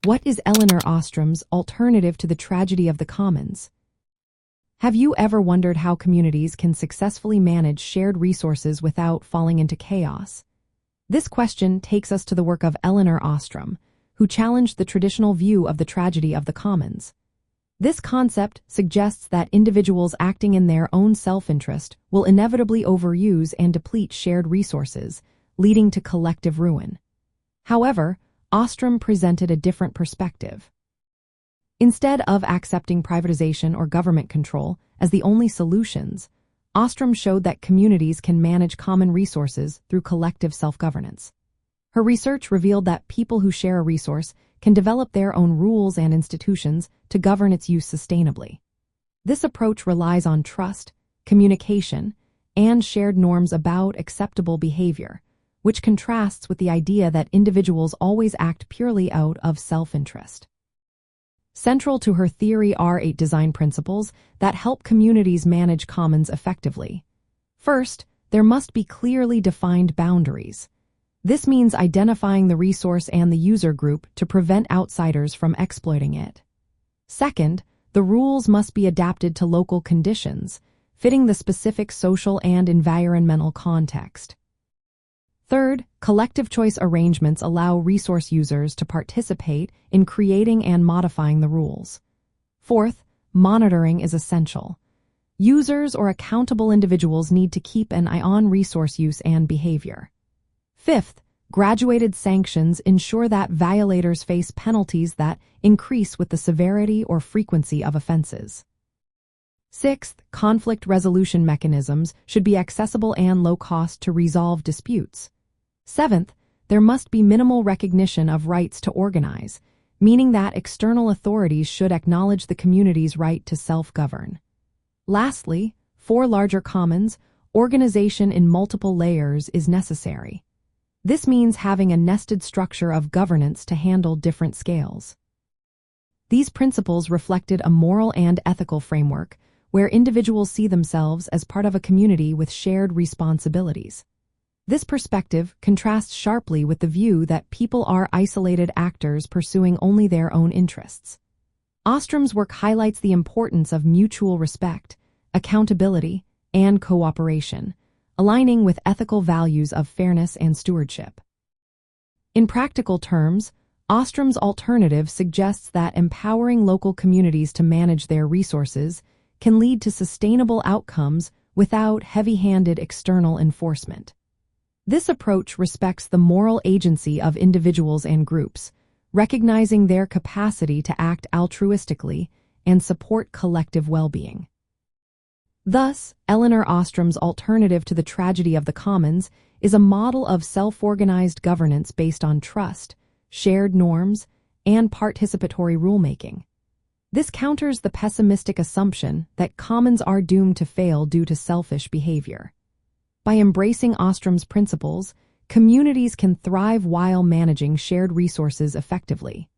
What is Elinor Ostrom's alternative to the tragedy of the commons? Have you ever wondered how communities can successfully manage shared resources without falling into chaos? This question takes us to the work of Elinor Ostrom, who challenged the traditional view of the tragedy of the commons. This concept suggests that individuals acting in their own self-interest will inevitably overuse and deplete shared resources, leading to collective ruin. However, Ostrom presented a different perspective. Instead of accepting privatization or government control as the only solutions, Ostrom showed that communities can manage common resources through collective self-governance. Her research revealed that people who share a resource can develop their own rules and institutions to govern its use sustainably. This approach relies on trust, communication, and shared norms about acceptable behavior, which contrasts with the idea that individuals always act purely out of self-interest. Central to her theory are 8 design principles that help communities manage commons effectively. First, there must be clearly defined boundaries. This means identifying the resource and the user group to prevent outsiders from exploiting it. Second, the rules must be adapted to local conditions, fitting the specific social and environmental context. Third, collective choice arrangements allow resource users to participate in creating and modifying the rules. Fourth, monitoring is essential. Users or accountable individuals need to keep an eye on resource use and behavior. Fifth, graduated sanctions ensure that violators face penalties that increase with the severity or frequency of offenses. Sixth, conflict resolution mechanisms should be accessible and low cost to resolve disputes. Seventh, there must be minimal recognition of rights to organize, meaning that external authorities should acknowledge the community's right to self-govern. Lastly, for larger commons, organization in multiple layers is necessary. This means having a nested structure of governance to handle different scales. These principles reflected a moral and ethical framework where individuals see themselves as part of a community with shared responsibilities. This perspective contrasts sharply with the view that people are isolated actors pursuing only their own interests. Ostrom's work highlights the importance of mutual respect, accountability, and cooperation, aligning with ethical values of fairness and stewardship. In practical terms, Ostrom's alternative suggests that empowering local communities to manage their resources can lead to sustainable outcomes without heavy-handed external enforcement. This approach respects the moral agency of individuals and groups, recognizing their capacity to act altruistically and support collective well-being. Thus, Elinor Ostrom's alternative to the tragedy of the commons is a model of self-organized governance based on trust, shared norms, and participatory rulemaking. This counters the pessimistic assumption that commons are doomed to fail due to selfish behavior. By embracing Ostrom's principles, communities can thrive while managing shared resources effectively.